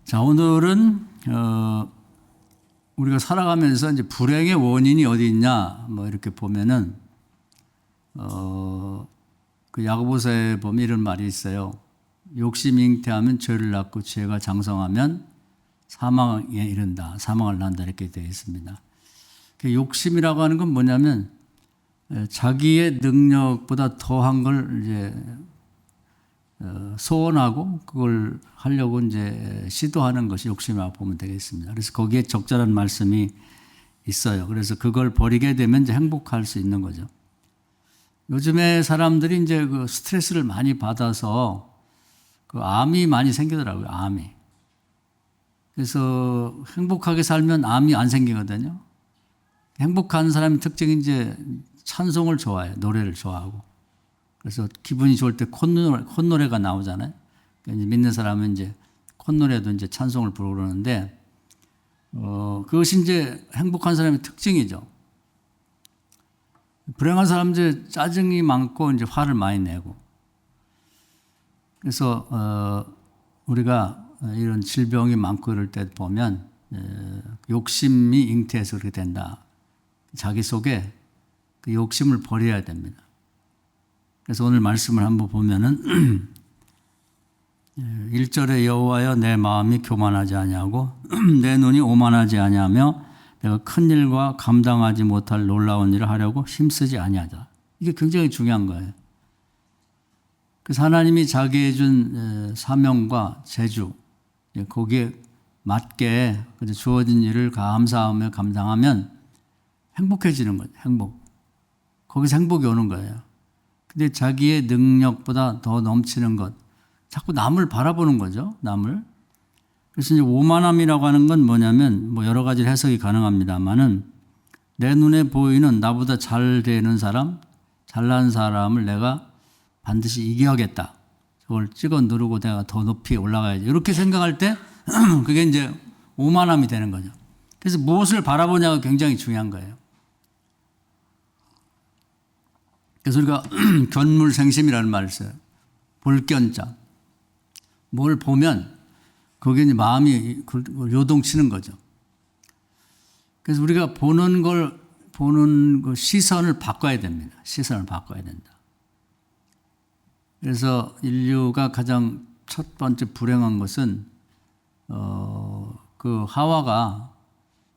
자, 오늘은 우리가 살아가면서 이제 불행의 원인이 어디 있냐 뭐 이렇게 보면은 그 야고보서에 보면 이런 말이 있어요. 욕심이 잉태하면 죄를 낳고 죄가 장성하면 사망에 이른다. 사망을 낳는다 이렇게 되어 있습니다. 그 욕심이라고 하는 건 뭐냐면 자기의 능력보다 더한 걸 이제 소원하고 그걸 하려고 이제 시도하는 것이 욕심이라고 보면 되겠습니다. 그래서 거기에 적절한 말씀이 있어요. 그래서 그걸 버리게 되면 이제 행복할 수 있는 거죠. 요즘에 사람들이 이제 그 스트레스를 많이 받아서 그 암이 많이 생기더라고요. 암이. 그래서 행복하게 살면 암이 안 생기거든요. 행복한 사람의 특징이 이제 찬송을 좋아해요. 노래를 좋아하고. 그래서 기분이 좋을 때 콧노래가 나오잖아요. 그러니까 이제 믿는 사람은 이제 콧노래도 이제 찬송을 부르고 그러는데, 그것이 이제 행복한 사람의 특징이죠. 불행한 사람들 짜증이 많고 이제 화를 많이 내고. 그래서, 우리가 이런 질병이 많고 이럴 때 보면, 욕심이 잉태해서 그렇게 된다. 자기 속에 그 욕심을 버려야 됩니다. 그래서 오늘 말씀을 한번 보면은 1절에 여호와여 내 마음이 교만하지 아니하고 내 눈이 오만하지 아니하며 내가 큰 일과 감당하지 못할 놀라운 일을 하려고 힘쓰지 아니하다. 이게 굉장히 중요한 거예요. 그래서 하나님이 자기에 준 사명과 재주 거기에 맞게 주어진 일을 감사하며 감당하면 행복해지는 거죠. 행복. 거기서 행복이 오는 거예요. 근데 자기의 능력보다 더 넘치는 것. 자꾸 남을 바라보는 거죠. 남을. 그래서 이제 오만함이라고 하는 건 뭐냐면 뭐 여러 가지 해석이 가능합니다만은 내 눈에 보이는 나보다 잘 되는 사람, 잘난 사람을 내가 반드시 이겨야겠다. 그걸 찍어 누르고 내가 더 높이 올라가야지. 이렇게 생각할 때 그게 이제 오만함이 되는 거죠. 그래서 무엇을 바라보냐가 굉장히 중요한 거예요. 그래서 우리가 견물생심이라는 말을 써요. 볼견자. 뭘 보면 거기에 이제 마음이 요동치는 거죠. 그래서 우리가 보는 그 시선을 바꿔야 됩니다. 시선을 바꿔야 된다. 그래서 인류가 가장 첫 번째 불행한 것은 그 하와가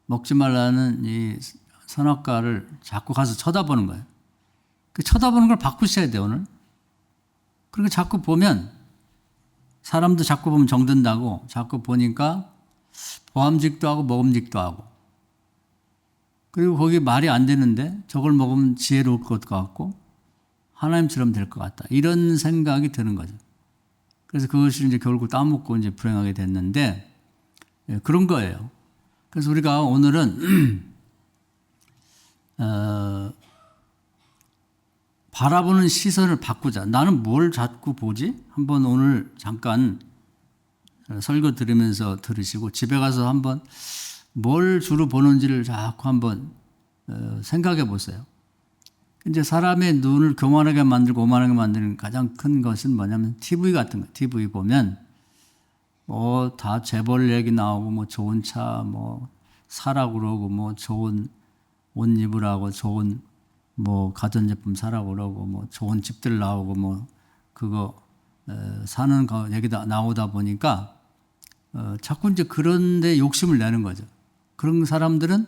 먹지 말라는 이 선악과를 자꾸 가서 쳐다보는 거예요. 그 쳐다보는 걸 바꾸셔야 돼요, 오늘. 그리고 자꾸 보면, 사람도 자꾸 보면 정든다고, 자꾸 보니까 보암직도 하고 먹음직도 하고, 그리고 거기 말이 안 되는데 저걸 먹으면 지혜로울 것 같고, 하나님처럼 될 것 같다. 이런 생각이 드는 거죠. 그래서 그것을 이제 결국 따먹고 이제 불행하게 됐는데, 그런 거예요. 그래서 우리가 오늘은, 바라보는 시선을 바꾸자. 나는 뭘 자꾸 보지? 한번 오늘 잠깐 설교 들으면서 들으시고 집에 가서 한번 뭘 주로 보는지를 자꾸 한번 생각해 보세요. 이제 사람의 눈을 교만하게 만들고 오만하게 만드는 가장 큰 것은 뭐냐면 TV 같은 거. TV 보면 뭐 다 재벌 얘기 나오고 뭐 좋은 차 뭐 사라고 그러고 뭐 좋은 옷 입으라고 좋은 뭐 가전제품 사라고 그러고 뭐 좋은 집들 나오고 뭐 그거 사는 거 얘기가 나오다 보니까 자꾸 이제 그런데 욕심을 내는 거죠. 그런 사람들은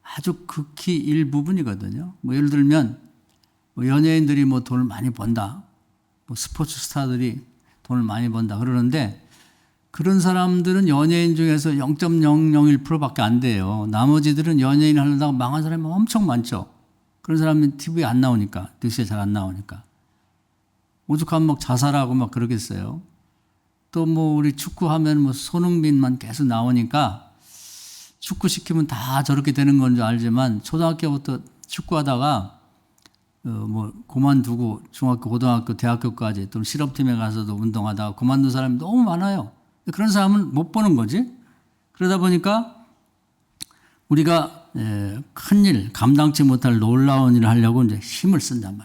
아주 극히 일부분이거든요. 뭐 예를 들면 뭐 연예인들이 뭐 돈을 많이 번다, 뭐 스포츠 스타들이 돈을 많이 번다 그러는데 그런 사람들은 연예인 중에서 0.001%밖에 안 돼요. 나머지들은 연예인 하려다가 망한 사람이 엄청 많죠. 그런 사람은 TV에 안 나오니까, 뉴스에 잘 안 나오니까. 오죽하면 막 자살하고 막 그러겠어요. 또 뭐 우리 축구하면 뭐 손흥민만 계속 나오니까 축구 시키면 다 저렇게 되는 건 줄 알지만 초등학교부터 축구하다가 뭐 그만두고 중학교, 고등학교, 대학교까지 또 실업팀에 가서도 운동하다가 그만둔 사람이 너무 많아요. 그런 사람은 못 보는 거지. 그러다 보니까 우리가 큰일, 감당치 못할 놀라운 일을 하려고 이제 힘을 쓴단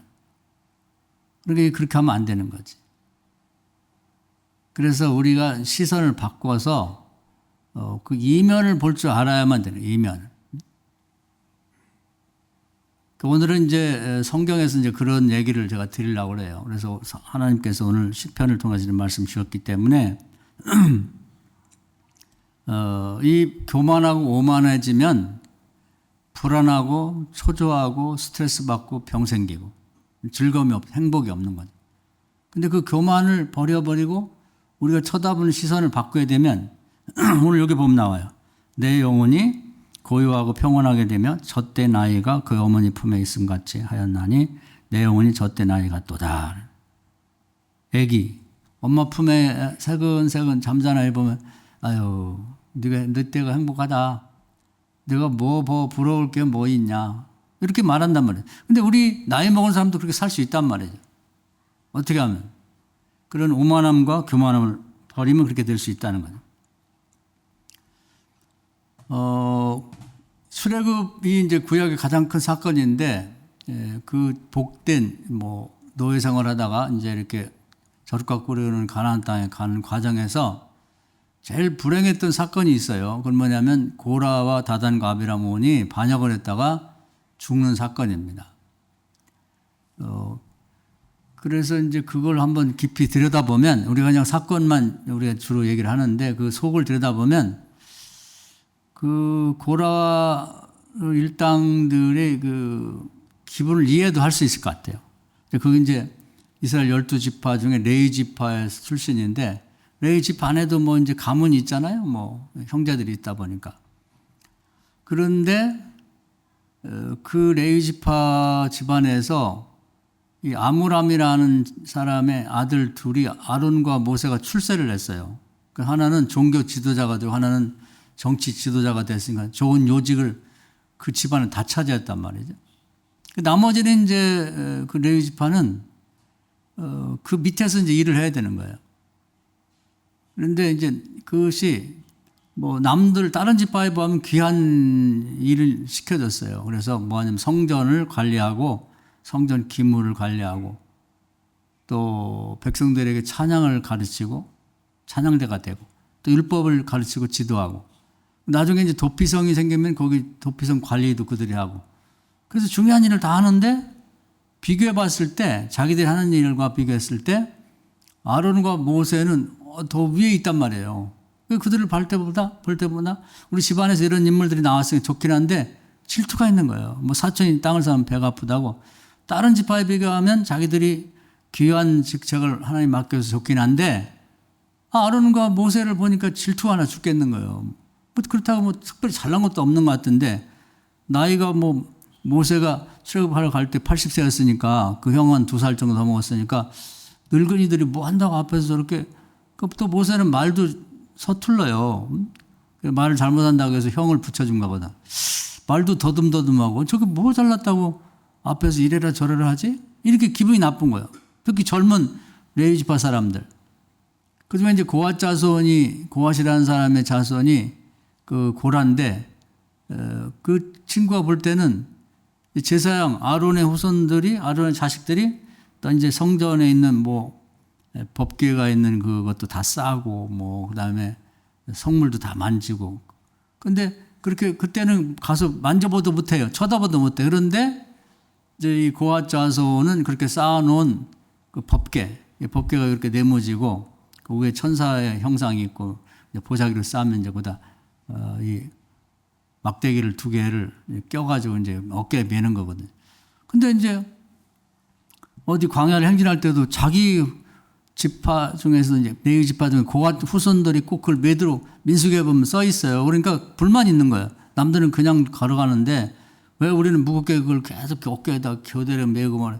말이에요. 그렇게 하면 안 되는 거지. 그래서 우리가 시선을 바꿔서 그 이면을 볼 줄 알아야만 되는 이면. 오늘은 이제 성경에서 이제 그런 얘기를 제가 드리려고 그래요. 그래서 하나님께서 오늘 시편을 통해서 말씀 주셨기 때문에 이 교만하고 오만해지면 불안하고 초조하고 스트레스 받고 병 생기고 즐거움이 행복이 없는 거죠. 근데 그 교만을 버려버리고 우리가 쳐다보는 시선을 바꿔야 되면 오늘 여기 보면 나와요. 내 영혼이 고요하고 평온하게 되며 젖대 나이가 그 어머니 품에 있음 같이 하였나니 내 영혼이 젖대 나이가 또다. 애기 엄마 품에 새근새근 잠자는 아이 보면 아유 너 때가 행복하다. 내가 뭐 부러울 게 뭐 있냐 이렇게 말한단 말이에요. 근데 우리 나이 먹은 사람도 그렇게 살 수 있단 말이죠. 어떻게 하면 그런 오만함과 교만함을 버리면 그렇게 될 수 있다는 거죠. 출애굽이 이제 구약의 가장 큰 사건인데, 그 복된 노예 생활하다가 이제 이렇게 저룩과 꿀이 가나안 땅에 가는 과정에서 제일 불행했던 사건이 있어요. 그건 뭐냐면 고라와 다단과 아비라몬이 반역을 했다가 죽는 사건입니다. 그래서 이제 그걸 한번 깊이 들여다보면 우리가 그냥 사건만 우리가 주로 얘기를 하는데 그 속을 들여다보면 그 고라 일당들의 그 기분을 이해도 할 수 있을 것 같아요. 그게 이제 이스라엘 12지파 중에 레위 지파의 출신인데 레위 지파 안에도 뭐 이제 가문이 있잖아요. 뭐 형제들이 있다 보니까. 그런데 그 레위 지파 집안에서 이 아므람이라는 사람의 아들 둘이 아론과 모세가 출세를 했어요. 그 하나는 종교 지도자가 되고 하나는 정치 지도자가 됐으니까 좋은 요직을 그 집안을 다 차지했단 말이죠. 나머지는 이제 그 레위 지파는 그 밑에서 이제 일을 해야 되는 거예요. 그런데 이제 그것이 뭐 남들 다른 지파에 비하면 귀한 일을 시켜줬어요. 그래서 뭐 하냐면 성전을 관리하고 성전 기물을 관리하고 또 백성들에게 찬양을 가르치고 찬양대가 되고 또 율법을 가르치고 지도하고 나중에 이제 도피성이 생기면 거기 도피성 관리도 그들이 하고 그래서 중요한 일을 다 하는데 비교해 봤을 때 자기들이 하는 일과 비교했을 때 아론과 모세는 더 위에 있단 말이에요. 그들을 볼 때보다 우리 집안에서 이런 인물들이 나왔으니 좋긴 한데 질투가 있는 거예요. 뭐 사촌이 땅을 사면 배가 아프다고 다른 지파에 비교하면 자기들이 귀한 직책을 하나님 맡겨서 좋긴 한데 아론과 모세를 보니까 질투가 나 죽겠는 거예요. 그렇다고 뭐 특별히 잘난 것도 없는 것 같은데 나이가 뭐 모세가 출애굽하러 갈 때 80세였으니까 그 형은 2살 정도 더 먹었으니까 늙은이들이 뭐 한다고 앞에서 저렇게 또 모세는 말도 서툴러요. 말을 잘못한다고 해서 형을 붙여준가 보다. 말도 더듬더듬하고 저게 뭐 잘났다고 앞에서 이래라 저래라 하지? 이렇게 기분이 나쁜 거예요. 특히 젊은 레위 지파 사람들. 그중에 이제 고앗 자손이 고앗이라는 사람의 자손이 그 고라인데 그 친구가 볼 때는 제사장 아론의 후손들이 아론의 자식들이 또 이제 성전에 있는 뭐 법궤가 있는 그것도 다 싸고 뭐 그다음에 성물도 다 만지고 근데 그렇게 그때는 가서 만져보도 못해요. 쳐다보도 못해. 그런데 이제 이 고앗 자손은 그렇게 쌓아놓은 그 법궤가 이렇게 네모지고 그 위에 천사의 형상이 있고 보자기를 쌓으면 이제 거기다 이 막대기를 2개를 껴가지고 이제 어깨에 매는 거거든요. 근데 이제 어디 광야를 행진할 때도 자기 지파 중에서 이제 레위 지파 중에 고앗 후손들이 꼭 그걸 매도록 민수기에 보면 써 있어요. 그러니까 불만 있는 거예요. 남들은 그냥 걸어가는데 왜 우리는 무겁게 그걸 계속 어깨에다 교대를 매고 말해.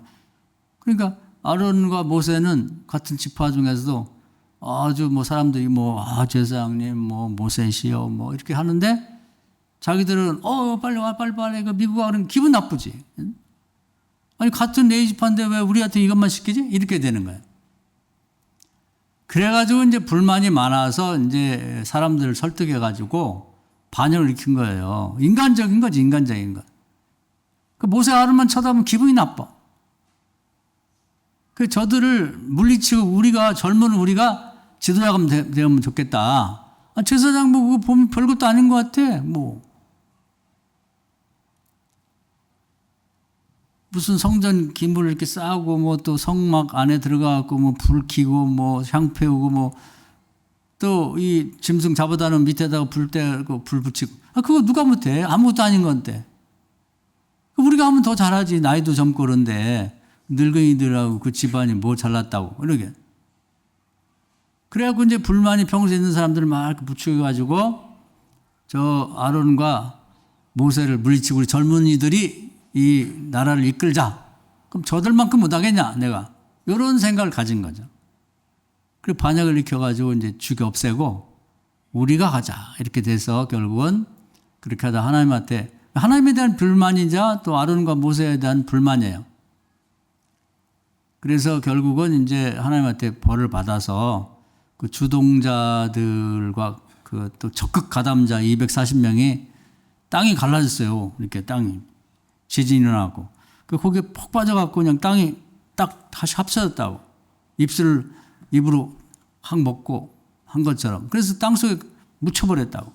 그러니까 아론과 모세는 같은 지파 중에서도 아주 뭐 사람들이 제사장님 모세시여 이렇게 하는데 자기들은 빨리 와 빨리 그 미국 와 그러면 기분 나쁘지. 아니 같은 레위 지파인데 왜 우리한테 이것만 시키지? 이렇게 되는 거예요. 그래가지고 이제 불만이 많아서 이제 사람들을 설득해가지고 반역을 일으킨 거예요. 인간적인 거지, 인간적인 거. 그 모세 아론만 쳐다보면 기분이 나빠. 그 저들을 물리치고 우리가 젊은 우리가 지도자가 되면 좋겠다. 제사장 뭐 그거 보면 별것도 아닌 것 같아. 뭐 무슨 성전 기물을 이렇게 쌓고 뭐 또 성막 안에 들어가갖고 뭐 불 켜고 뭐 향 피우고 뭐 또 이 짐승 잡아다 놓은 밑에다가 불 떼고 불 붙이고 그거 누가 못해? 아무것도 아닌 건데. 우리가 하면 더 잘하지. 나이도 젊고 그런데 늙은이들하고 그 집안이 뭐 잘났다고 이러게. 그래갖고 이제 불만이 평소에 있는 사람들을 막 이렇게 부추겨가지고 저 아론과 모세를 물리치고 우리 젊은이들이 이 나라를 이끌자. 그럼 저들만큼 못하겠냐 내가. 이런 생각을 가진 거죠. 그리고 반역을 일으켜가지고 이제 죽여 없애고 우리가 가자 이렇게 돼서 결국은 그렇게 하다 하나님에 대한 불만이자 또 아론과 모세에 대한 불만이에요. 그래서 결국은 이제 하나님한테 벌을 받아서 그 주동자들과 그 또 적극 가담자 240명이 땅이 갈라졌어요. 이렇게 땅이 지진이 일어나고 그 거기에 폭 빠져갖고 그냥 땅이 딱 다시 합쳐졌다고 입으로 확 먹고 한 것처럼 그래서 땅 속에 묻혀버렸다고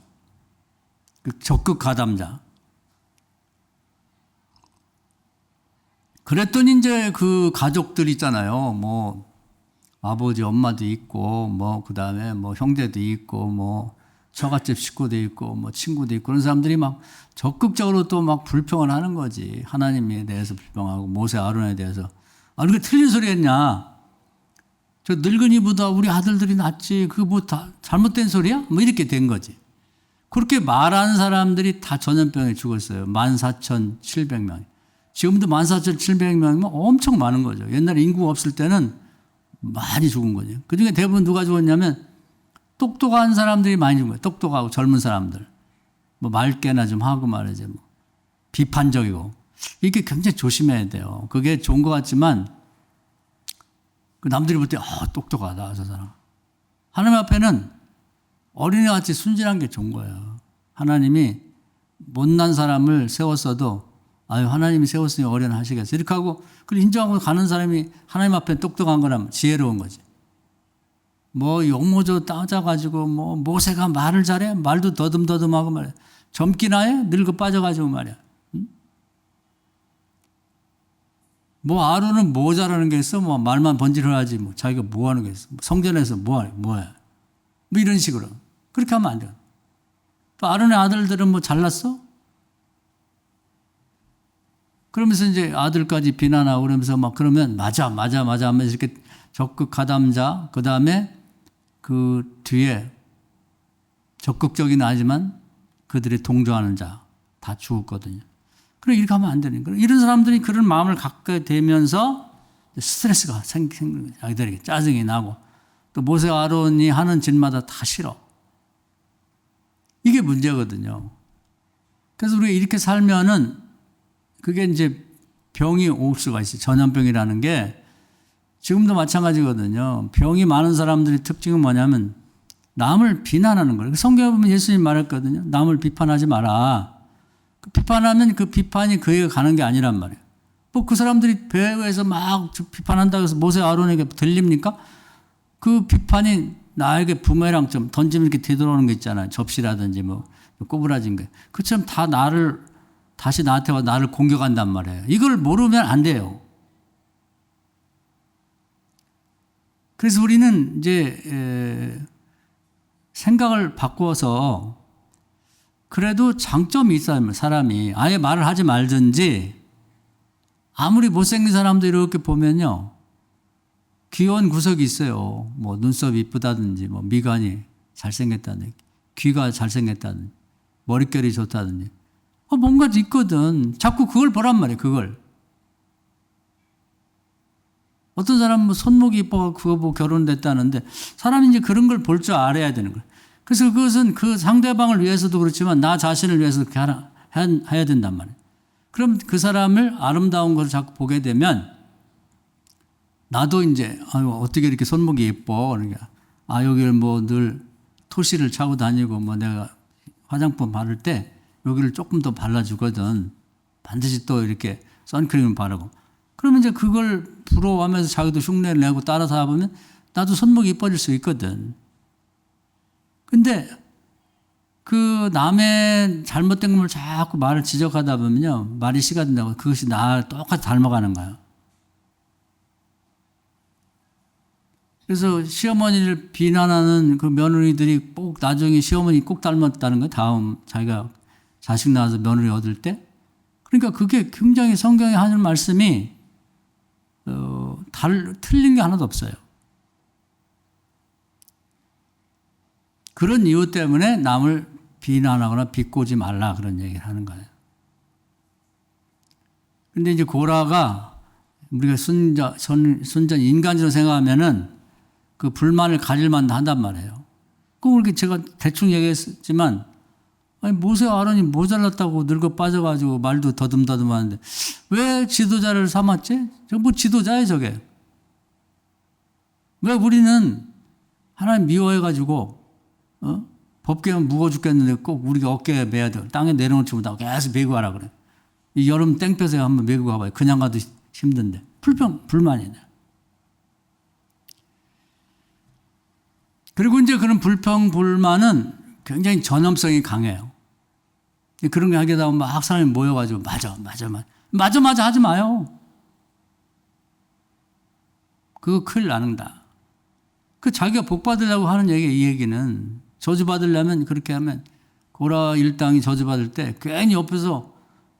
그 적극 가담자. 그랬더니 이제 그 가족들 있잖아요. 뭐 아버지, 엄마도 있고, 뭐 그다음에 뭐 형제도 있고, 뭐 처갓집 식구도 있고, 뭐 친구도 있고 그런 사람들이 막 적극적으로 또 막 불평을 하는 거지. 하나님에 대해서 불평하고 모세, 아론에 대해서. 이게 틀린 소리 했냐? 저 늙은이보다 우리 아들들이 낫지. 그거 뭐 다 잘못된 소리야? 뭐 이렇게 된 거지. 그렇게 말하는 사람들이 다 전염병에 죽었어요. 14,700명. 지금도 14,700명이면 엄청 많은 거죠. 옛날에 인구가 없을 때는 많이 죽은 거죠. 그 중에 대부분 누가 죽었냐면 똑똑한 사람들이 많이 죽은 거예요. 똑똑하고 젊은 사람들. 뭐 맑게나 좀 하고 말이죠. 뭐 비판적이고. 이게 굉장히 조심해야 돼요. 그게 좋은 것 같지만 그 남들이 볼 때 똑똑하다 저 사람. 하나님 앞에는 어린애같이 순진한 게 좋은 거예요. 하나님이 못난 사람을 세웠어도 하나님이 세웠으니 어련하시겠어. 이렇게 하고 그걸 인정하고 가는 사람이 하나님 앞에 똑똑한 거라면 지혜로운 거지. 뭐 용모조 따져가지고 뭐 모세가 말을 잘해? 말도 더듬더듬하고 말이야. 젊기나 해? 늙어 빠져가지고 말이야. 응? 뭐 아론은 뭐 잘하는 게 있어? 뭐 말만 번지르하지 뭐 자기가 뭐 하는 게 있어? 성전에서 뭐해? 뭐 이런 식으로. 그렇게 하면 안 돼. 또 아론의 아들들은 뭐 잘났어? 그러면서 이제 아들까지 비난하고 그러면서 막 그러면 맞아 하면서 이렇게 적극 가담자, 그 다음에 그 뒤에 적극적이긴 하지만 그들이 동조하는 자 다 죽었거든요. 그래 이렇게 하면 안 되는 거예요. 이런 사람들이 그런 마음을 갖게 되면서 스트레스가 생기는 거죠. 아이들에게 짜증이 나고 또 모세 아론이 하는 짓마다 다 싫어. 이게 문제거든요. 그래서 우리가 이렇게 살면은 그게 이제 병이 올 수가 있어요. 전염병이라는 게 지금도 마찬가지거든요. 병이 많은 사람들의 특징은 뭐냐면 남을 비난하는 거예요. 성경에 보면 예수님 말했거든요. 남을 비판하지 마라. 비판하면 그 비판이 그에게 가는 게 아니란 말이에요. 뭐 그 사람들이 배후에서 막 비판한다고 해서 모세 아론에게 들립니까? 그 비판이 나에게 부메랑처럼 던지면 이렇게 되돌아오는 거 있잖아요. 접시라든지 뭐 꼬부라진 거. 그처럼 다 다시 나한테 와 나를 공격한단 말이에요. 이걸 모르면 안 돼요. 그래서 우리는 이제 생각을 바꾸어서 그래도 장점이 있어요. 사람이 아예 말을 하지 말든지 아무리 못생긴 사람도 이렇게 보면요. 귀여운 구석이 있어요. 뭐 눈썹이 이쁘다든지 뭐 미간이 잘생겼다든지 귀가 잘생겼다든지 머릿결이 좋다든지 뭔가 있거든. 자꾸 그걸 보란 말이에요. 그걸. 어떤 사람은 뭐 손목이 이뻐서 그거 보고 결혼됐다는데 사람이 이제 그런 걸 볼 줄 알아야 되는 거예요. 그래서 그것은 그 상대방을 위해서도 그렇지만 나 자신을 위해서도 그렇게 해야 된단 말이에요. 그럼 그 사람을 아름다운 것을 자꾸 보게 되면 나도 이제 어떻게 이렇게 손목이 예뻐 그러니까 여기를 뭐 늘 토시를 차고 다니고 뭐 내가 화장품 바를 때 여기를 조금 더 발라주거든. 반드시 또 이렇게 선크림을 바르고. 그러면 이제 그걸 부러워하면서 자기도 흉내를 내고 따라서 하면 나도 손목이 이뻐질 수 있거든. 근데 그 남의 잘못된 걸 자꾸 말을 지적하다 보면요. 말이 씨가 된다고 그것이 나를 똑같이 닮아가는 거예요. 그래서 시어머니를 비난하는 그 며느리들이 꼭 나중에 시어머니 꼭 닮았다는 거예요. 다음 자기가 자식 낳아서 며느리 얻을 때. 그러니까 그게 굉장히 성경에 하는 말씀이 틀린 게 하나도 없어요. 그런 이유 때문에 남을 비난하거나 비꼬지 말라 그런 얘기를 하는 거예요. 근데 이제 고라가 우리가 순전 인간으로 생각하면은 그 불만을 가질 만도 한단 말이에요. 그렇게 제가 대충 얘기했지만 아니 모세와 아론이 모자랐다고 늙어 빠져가지고 말도 더듬더듬 하는데 왜 지도자를 삼았지? 저 뭐 지도자예요 저게. 왜 우리는 하나님 미워해가지고 법계면 무거워 죽겠는데 꼭 우리가 어깨에 매야 돼. 땅에 내려놓지 못하고 계속 메고 가라 그래. 이 여름 땡볕에 한번 메고 가봐요. 그냥 가도 힘든데. 불만이네. 그리고 이제 그런 불평불만은 굉장히 전염성이 강해요. 그런 거 하게 되면 막 사람이 모여가지고 맞아 하지 마요. 그거 큰일 나는다. 그 자기가 복 받으려고 하는 얘기, 이 얘기는 저주 받으려면 그렇게 하면 고라 일당이 저주 받을 때 괜히 옆에서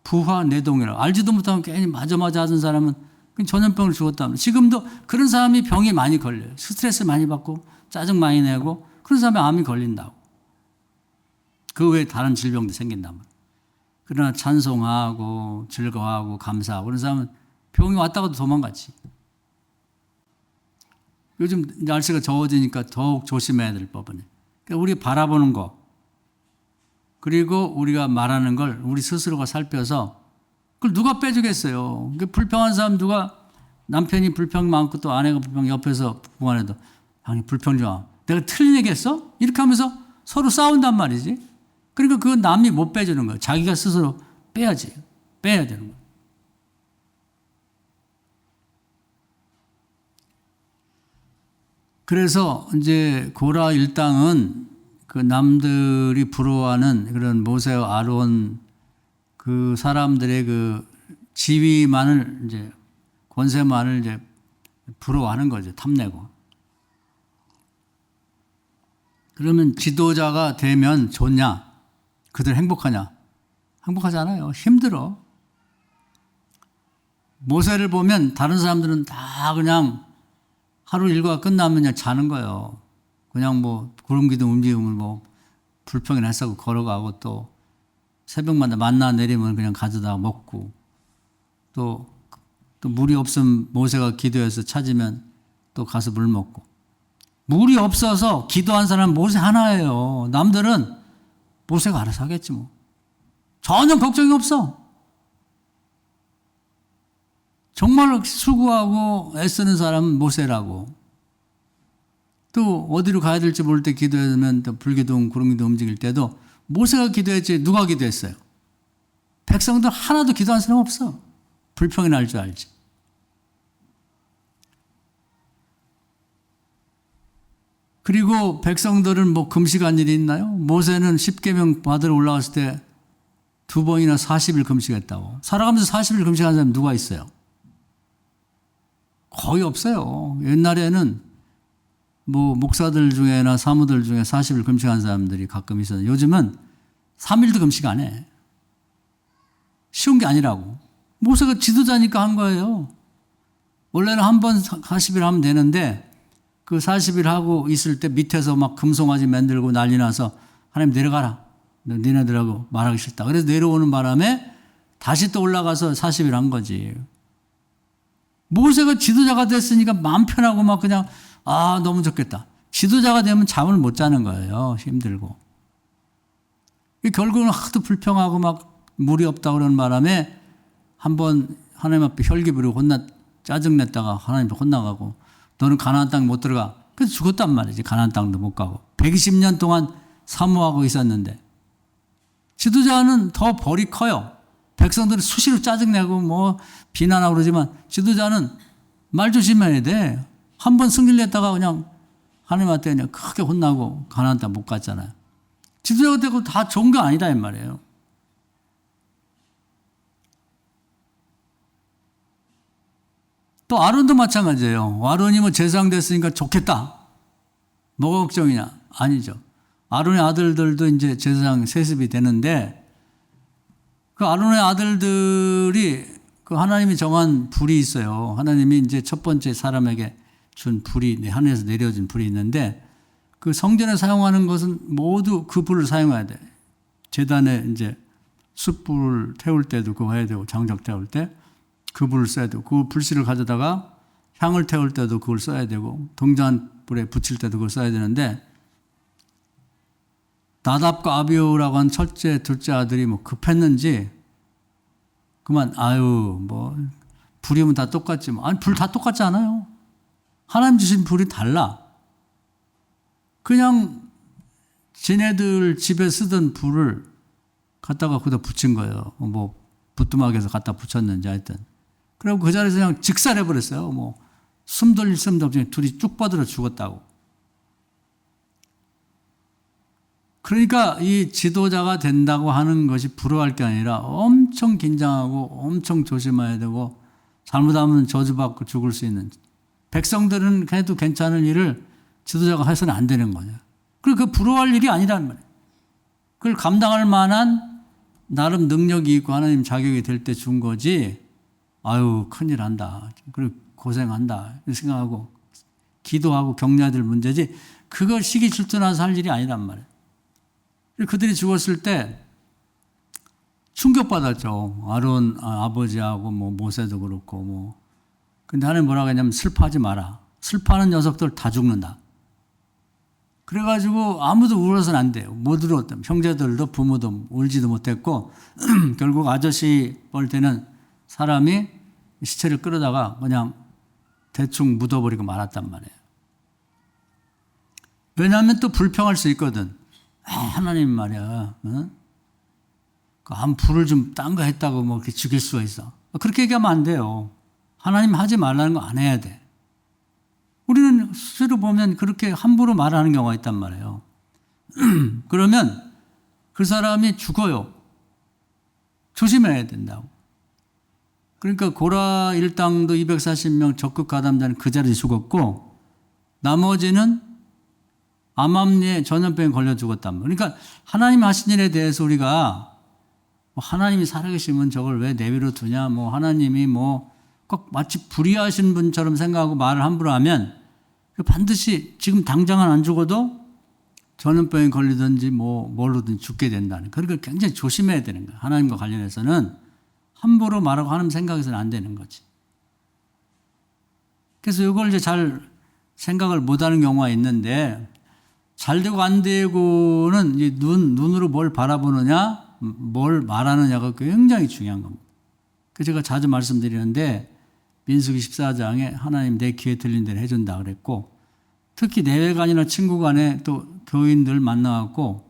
부화 내동이라 알지도 못하면 괜히 맞아 하던 사람은 전염병을 죽었다. 지금도 그런 사람이 병이 많이 걸려요. 스트레스 많이 받고 짜증 많이 내고 그런 사람이 암이 걸린다고. 그 외에 다른 질병도 생긴단 말이에요. 그러나 찬송하고 즐거워하고 감사하고 그런 사람은 병이 왔다가도 도망갔지. 요즘 날씨가 더워지니까 더욱 조심해야 될 법이네. 그러니까 우리 바라보는 거 그리고 우리가 말하는 걸 우리 스스로가 살펴서 그걸 누가 빼주겠어요. 불평한 사람 누가 남편이 불평 많고 또 아내가 불평 옆에서 부부간에도 아니 불평 좀 내가 틀린 얘기했어? 이렇게 하면서 서로 싸운단 말이지. 그러니까 그건 남이 못 빼주는 거예요. 자기가 스스로 빼야지. 빼야 되는 거예요. 그래서 이제 고라 일당은 그 남들이 부러워하는 그런 모세와 아론 그 사람들의 그 지위만을 이제 권세만을 이제 부러워하는 거죠. 탐내고. 그러면 지도자가 되면 좋냐? 그들 행복하냐? 행복하지 않아요. 힘들어. 모세를 보면 다른 사람들은 다 그냥 하루 일과가 끝나면 그냥 자는 거예요. 그냥 뭐 구름기둥 움직이면 뭐 불평이나 했다고 걸어가고 또 새벽마다 만나 내리면 그냥 가져다 먹고 또 물이 없으면 모세가 기도해서 찾으면 또 가서 물 먹고 물이 없어서 기도한 사람은 모세 하나예요. 남들은 모세가 알아서 하겠지 뭐. 전혀 걱정이 없어. 정말 수고하고 애쓰는 사람은 모세라고. 또 어디로 가야 될지 모를 때 기도하면 또 불기둥, 구름기둥 움직일 때도 모세가 기도했지 누가 기도했어요? 백성들 하나도 기도한 사람 없어. 불평이 날 줄 알지. 그리고 백성들은 뭐 금식한 일이 있나요? 모세는 10계명 받으러 올라갔을 때 2번이나 40일 금식했다고. 살아가면서 40일 금식한 사람 누가 있어요? 거의 없어요. 옛날에는 뭐 목사들 중에나 사무들 중에 40일 금식한 사람들이 가끔 있었는데 요즘은 3일도 금식 안 해. 쉬운 게 아니라고. 모세가 지도자니까 한 거예요. 원래는 한 번 40일 하면 되는데 그 40일 하고 있을 때 밑에서 막 금송아지 만들고 난리 나서 하나님 내려가라. 니네들하고 말하기 싫다. 그래서 내려오는 바람에 다시 또 올라가서 40일 한 거지. 모세가 지도자가 됐으니까 마음 편하고 막 그냥 너무 좋겠다. 지도자가 되면 잠을 못 자는 거예요. 힘들고. 결국은 하도 불평하고 막 물이 없다 그러는 바람에 한번 하나님 앞에 혈기 부리고 짜증냈다가 하나님 앞에 혼나가고 너는 가나안 땅 못 들어가. 그래서 죽었단 말이지. 가나안 땅도 못 가고. 120년 동안 사모하고 있었는데 지도자는 더 벌이 커요. 백성들은 수시로 짜증내고 뭐 비난하고 그러지만 지도자는 말 조심해야 돼. 한 번 승질 냈다가 그냥 하나님한테 그냥 크게 혼나고 가나안 땅 못 갔잖아요. 지도자가 되고 다 좋은 게 아니다 이 말이에요. 또 아론도 마찬가지예요. 아론이 뭐 제사장 됐으니까 좋겠다. 뭐가 걱정이냐? 아니죠. 아론의 아들들도 이제 제사장 세습이 되는데 그 아론의 아들들이 그 하나님이 정한 불이 있어요. 하나님이 이제 첫 번째 사람에게 준 불이 하늘에서 내려진 불이 있는데 그 성전에 사용하는 것은 모두 그 불을 사용해야 돼. 제단에 이제 숯불을 태울 때도 그거 해야 되고 장작 태울 때 그 불을 써야 되고 그 불씨를 가져다가 향을 태울 때도 그걸 써야 되고 동전 불에 붙일 때도 그걸 써야 되는데 나답과 아비후라고 한 첫째, 둘째 아들이 뭐 급했는지 그만 뭐 불이면 다 똑같지 뭐. 아니 불 다 똑같지 않아요. 하나님 주신 불이 달라. 그냥 지네들 집에 쓰던 불을 갖다가 거기다 붙인 거예요. 뭐 부뚜막에서 갖다 붙였는지 하여튼. 그리고 그 자리에서 그냥 직살해버렸어요. 뭐 숨 돌릴 숨도 없이 둘이 쭉 뻗어져 죽었다고. 그러니까 이 지도자가 된다고 하는 것이 부러워할 게 아니라 엄청 긴장하고 엄청 조심해야 되고 잘못하면 저주받고 죽을 수 있는 백성들은 해도 괜찮은 일을 지도자가 해서는 안 되는 거죠. 그리고 그 부러워할 일이 아니란 말이에요. 그걸 감당할 만한 나름 능력이 있고 하나님 자격이 될 때 준 거지 아유 큰일 한다. 그리고 고생한다. 생각하고 기도하고 격려해야 될 문제지 그걸 시기 질투나서 할 일이 아니란 말이에요. 그들이 죽었을 때 충격받았죠. 아론 아버지하고 뭐 모세도 그렇고 뭐. 근데 하나님 뭐라고 했냐면 슬퍼하지 마라. 슬퍼하는 녀석들 다 죽는다. 그래가지고 아무도 울어서는 안 돼요. 못 울었다면 형제들도 부모도 울지도 못했고 결국 아저씨 볼 때는 사람이 시체를 끌어다가 그냥 대충 묻어버리고 말았단 말이에요. 왜냐하면 또 불평할 수 있거든. 하나님 말이야. 응? 한 불을 좀 딴 거 했다고 뭐 이렇게 죽일 수가 있어. 그렇게 얘기하면 안 돼요. 하나님 하지 말라는 거 안 해야 돼. 우리는 수시로 보면 그렇게 함부로 말하는 경우가 있단 말이에요. 그러면 그 사람이 죽어요. 조심해야 된다고. 그러니까 고라 일당도 240명 적극 가담자는 그 자리에 죽었고 나머지는 암암리에 전염병에 걸려 죽었단 말이에요. 그러니까 하나님 하신 일에 대해서 우리가 하나님이 살아계시면 저걸 왜 내비로 두냐 뭐 하나님이 뭐 꼭 마치 불의하신 분처럼 생각하고 말을 함부로 하면 반드시 지금 당장은 안 죽어도 전염병에 걸리든지 뭐 뭘로든 죽게 된다는. 그러니까 굉장히 조심해야 되는 거예요. 하나님과 관련해서는 함부로 말하고 하나님 생각해서는 안 되는 거지. 그래서 이걸 이제 잘 생각을 못하는 경우가 있는데 잘 되고 안 되고는 이제 눈으로 뭘 바라보느냐, 뭘 말하느냐가 굉장히 중요한 겁니다. 그래서 제가 자주 말씀드리는데 민수기 14장에 하나님 내 귀에 들린 대로 해준다 그랬고 특히 내외간이나 친구 간에 또 교인들 만나갖고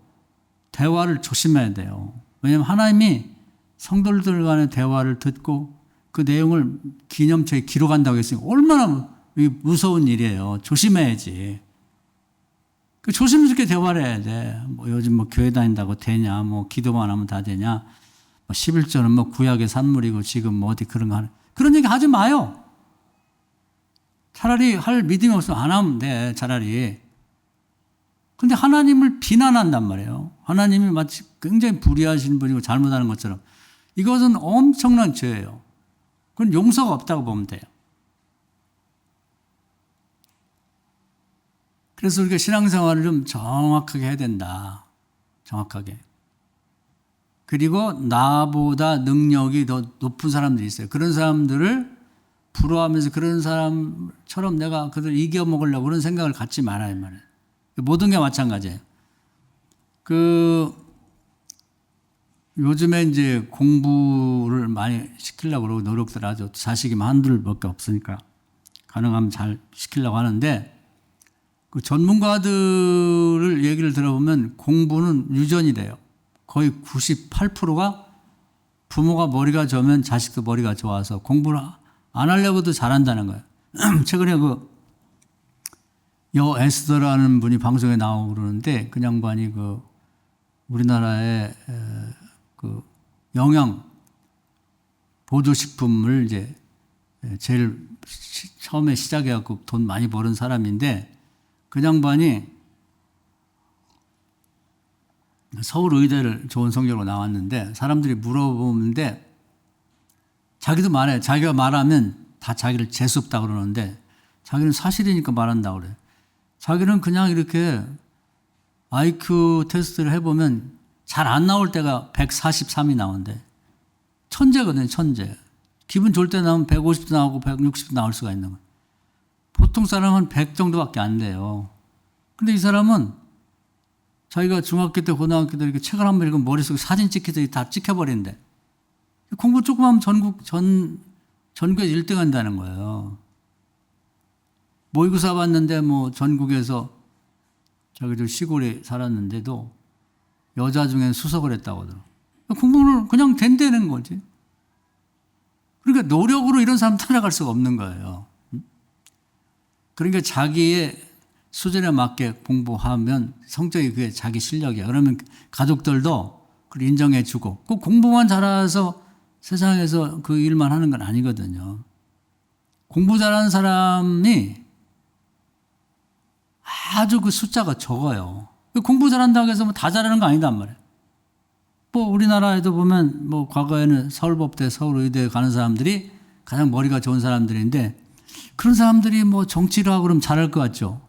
대화를 조심해야 돼요. 왜냐하면 하나님이 성도들 간의 대화를 듣고 그 내용을 기념처에 기록한다고 했으니까 얼마나 무서운 일이에요. 조심해야지. 조심스럽게 대화를 해야 돼. 뭐 요즘 뭐 교회 다닌다고 되냐, 뭐 기도만 하면 다 되냐, 뭐 11조는 뭐 구약의 산물이고 지금 뭐 어디 그런 거 하는. 그런 얘기 하지 마요. 차라리 할 믿음이 없으면 안 하면 돼, 차라리. 근데 하나님을 비난한단 말이에요. 하나님이 마치 굉장히 불의하신 분이고 잘못하는 것처럼. 이것은 엄청난 죄예요. 그건 용서가 없다고 보면 돼요. 그래서 우리가 신앙생활을 좀 정확하게 해야 된다. 정확하게. 그리고 나보다 능력이 더 높은 사람들이 있어요. 그런 사람들을 부러워하면서 그런 사람처럼 내가 그들 이겨먹으려고 그런 생각을 갖지 말아야 말이에요. 모든 게 마찬가지예요. 요즘에 이제 공부를 많이 시키려고 그러고 노력들 하죠. 자식이 한둘밖에 없으니까 가능하면 잘 시키려고 하는데 그 전문가들을 얘기를 들어보면 공부는 유전이래요. 거의 98%가 부모가 머리가 좋으면 자식도 머리가 좋아서 공부를 안 하려고도 잘한다는 거예요. 최근에 여 에스더라는 분이 방송에 나오고 그러는데 그 양반이 우리나라의 그 영양 보조식품을 이제 제일 처음에 시작해갖고 돈 많이 버는 사람인데, 그 양반이 서울의대를 좋은 성적으로 나왔는데 사람들이 물어보는데 자기도 말해. 자기가 말하면 다 자기를 재수없다 그러는데 자기는 사실이니까 말한다고 그래. 자기는 그냥 이렇게 IQ 테스트를 해보면 잘 안 나올 때가 143이 나온대. 천재거든요, 천재. 기분 좋을 때 나오면 150도 나오고 160도 나올 수가 있는 거예요. 보통 사람은 100 정도밖에 안 돼요. 근데 이 사람은 자기가 중학교 때, 고등학교 때 이렇게 책을 한번 읽으면 머릿속에 사진 찍혀서 다 찍혀버린대. 공부 조금 하면 전국에 1등 한다는 거예요. 모의고사 봤는데 뭐 전국에서 자기들 시골에 살았는데도 여자 중에 수석을 했다고 하더라고. 공부를 그냥 된다는 거지. 그러니까 노력으로 이런 사람 따라갈 수가 없는 거예요. 그러니까 자기의 수준에 맞게 공부하면 성적이 그게 자기 실력이야. 그러면 가족들도 그걸 인정해 주고, 꼭 공부만 잘해서 세상에서 그 일만 하는 건 아니거든요. 공부 잘하는 사람이 아주 그 숫자가 적어요. 공부 잘한다고 해서 뭐 다 잘하는 거 아니단 말이에요. 뭐 우리나라에도 보면 뭐 과거에는 서울법대, 서울의대에 가는 사람들이 가장 머리가 좋은 사람들인데, 그런 사람들이 뭐 정치를 하고 그러면 잘할 것 같죠?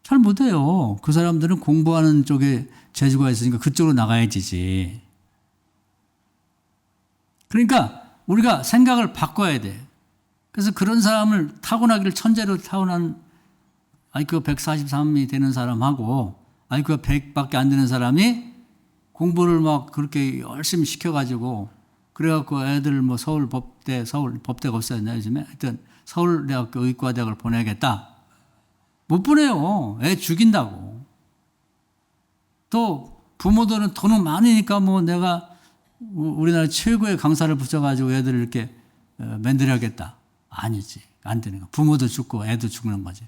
잘 못해요. 그 사람들은 공부하는 쪽에 재주가 있으니까 그쪽으로 나가야지. 그러니까 우리가 생각을 바꿔야 돼. 그래서 그런 사람을 타고나기를 천재로 타고난 IQ가 143이 되는 사람하고 IQ가 100밖에 안 되는 사람이 공부를 막 그렇게 열심히 시켜가지고, 그래갖고 애들 뭐 서울법대가 없어졌나 요즘에? 하여튼 서울대학교 의과대학을 보내야겠다. 못 보내요. 애 죽인다고. 또 부모들은 돈은 많으니까 뭐 내가 우리나라 최고의 강사를 붙여가지고 애들을 이렇게 만들어야겠다. 아니지. 안 되는 거. 부모도 죽고 애도 죽는 거지.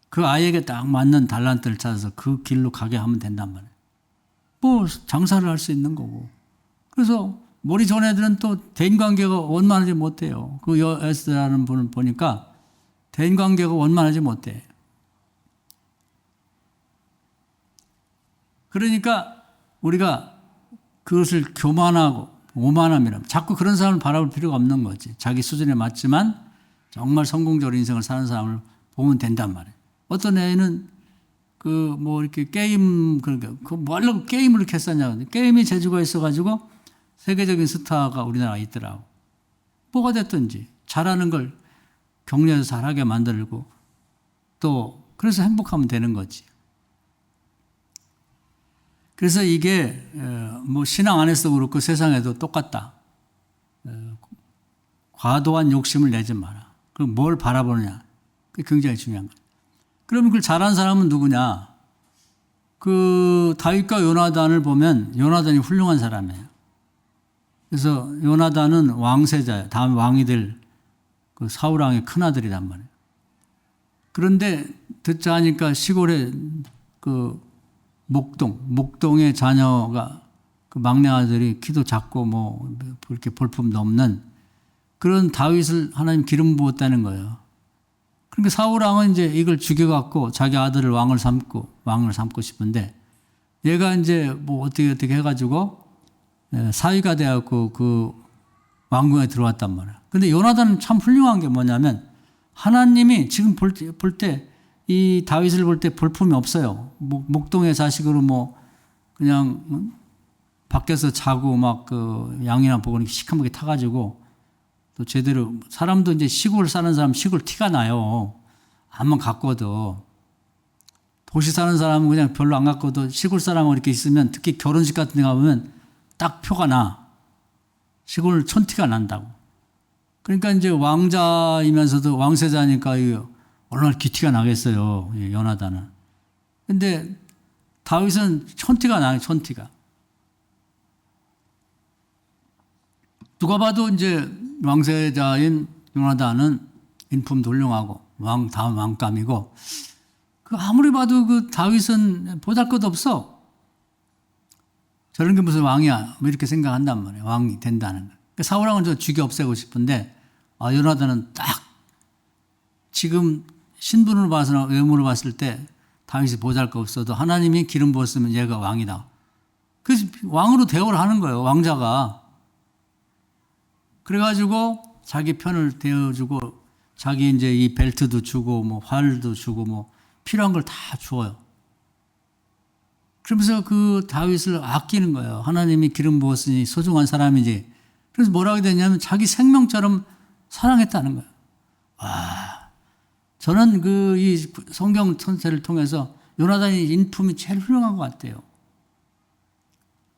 그 아이에게 딱 맞는 달란트를 찾아서 그 길로 가게 하면 된단 말이에요. 뭐 장사를 할 수 있는 거고. 그래서 머리 좋은 애들은 또 대인관계가 원만하지 못해요. 그 여에스라는 분을 보니까 대인관계가 원만하지 못해. 그러니까 우리가 그것을 교만하고 오만함이라면 자꾸 그런 사람을 바라볼 필요가 없는 거지. 자기 수준에 맞지만 정말 성공적으로 인생을 사는 사람을 보면 된단 말이에요. 어떤 애는 그 뭐 이렇게 게임, 그러니까 그 뭐하려고 게임을 이렇게 했었냐. 게임이 재주가 있어가지고 세계적인 스타가 우리나라에 있더라고. 뭐가 됐든지 잘하는 걸 격려해서 잘하게 만들고, 또 그래서 행복하면 되는 거지. 그래서 이게 뭐 신앙 안에서도 그렇고 세상에도 똑같다. 과도한 욕심을 내지 마라. 그럼 뭘 바라보느냐. 그게 굉장히 중요한 거예요. 그러면 그걸 잘한 사람은 누구냐? 그 다윗과 요나단을 보면 요나단이 훌륭한 사람이에요. 그래서 요나단은 왕세자예요. 다음 왕이 될 그 사울 왕의 큰아들이란 말이에요. 그런데 듣자 하니까 시골에 그 목동의 자녀가, 그 막내 아들이 키도 작고 뭐 그렇게 볼품도 없는 그런 다윗을 하나님 기름 부었다는 거예요. 그러니까 사울 왕은 이제 이걸 죽여갖고 자기 아들을 왕을 삼고 싶은데, 얘가 이제 뭐 어떻게 해가지고 사위가 돼갖고 그 왕궁에 들어왔단 말이야. 근데 요나단은 참 훌륭한 게 뭐냐면, 하나님이 지금 볼 때 이 다윗을 볼 때 볼품이 없어요. 목동의 자식으로 뭐 그냥 밖에서 자고 막 그 양이나 보고 시커멓게 타가지고, 또 제대로 사람도 이제 시골 사는 사람 시골 티가 나요. 한번 갔거든. 도시 사는 사람은 그냥 별로 안 갔거든. 시골 사람하고 이렇게 있으면, 특히 결혼식 같은 데 가보면 딱 표가 나. 시골 촌티가 난다고. 그러니까 이제 왕자이면서도 왕세자니까 얼마나 기티가 나겠어요. 요나단은. 근데 다윗은 촌티가 나요. 촌티가. 누가 봐도 이제 왕세자인 요나단은 인품도 훌륭하고 다음 왕감이고, 그 아무리 봐도 그 다윗은 보잘것 없어. 저런 게 무슨 왕이야? 뭐 이렇게 생각한단 말이에요. 왕이 된다는 거. 그러니까 사울왕은 저 죽여 없애고 싶은데, 요나단은 딱 지금 신분으로 봐서나 외모로 봤을 때 다윗이 보잘것없어도 하나님이 기름 부었으면 얘가 왕이다. 그래서 왕으로 대우를 하는 거예요. 왕자가. 그래가지고 자기 편을 대어주고 자기 이제 이 벨트도 주고 뭐 활도 주고 뭐 필요한 걸 다 주어요. 그러면서 그 다윗을 아끼는 거예요. 하나님이 기름 부었으니 소중한 사람이지. 그래서 뭐라고 되냐면 자기 생명처럼 사랑했다는 거예요. 저는 이 성경 전체를 통해서 요나단의 인품이 제일 훌륭한 것 같아요.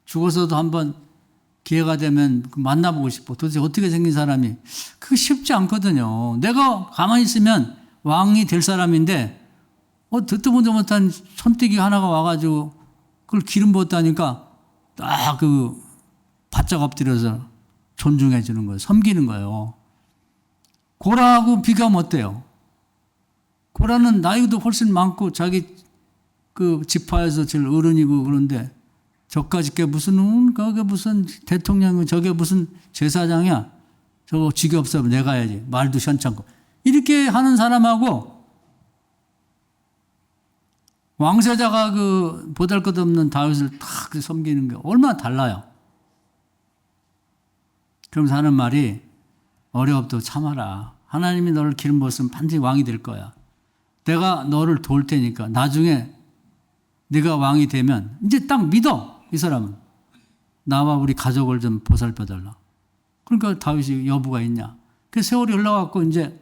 죽어서도 한번 기회가 되면 만나보고 싶어. 도대체 어떻게 생긴 사람이. 그게 쉽지 않거든요. 내가 가만히 있으면 왕이 될 사람인데, 듣도 보도 못한 손띠기 하나가 와가지고 그걸 기름 부었다니까 딱 바짝 엎드려서 존중해 주는 거예요. 섬기는 거예요. 고라하고 비교하면 어때요? 고라는 나이도 훨씬 많고 자기 지파에서 제일 어른이고 그런데 저까지 게 그게 무슨 대통령이 저게 무슨 제사장이야. 저거 지겹으면 내가 해야지. 말도 시원찮고. 이렇게 하는 사람하고 왕세자가 보잘것없는 다윗을 탁 섬기는 게 얼마나 달라요. 그러면서 하는 말이 어려워도 참아라. 하나님이 너를 기름 부었으면 반드시 왕이 될 거야. 내가 너를 도울 테니까 나중에 네가 왕이 되면 이제 딱 믿어. 이 사람은 나와 우리 가족을 좀 보살펴달라. 그러니까 다윗이 여부가 있냐. 그 세월이 흘러갖고 이제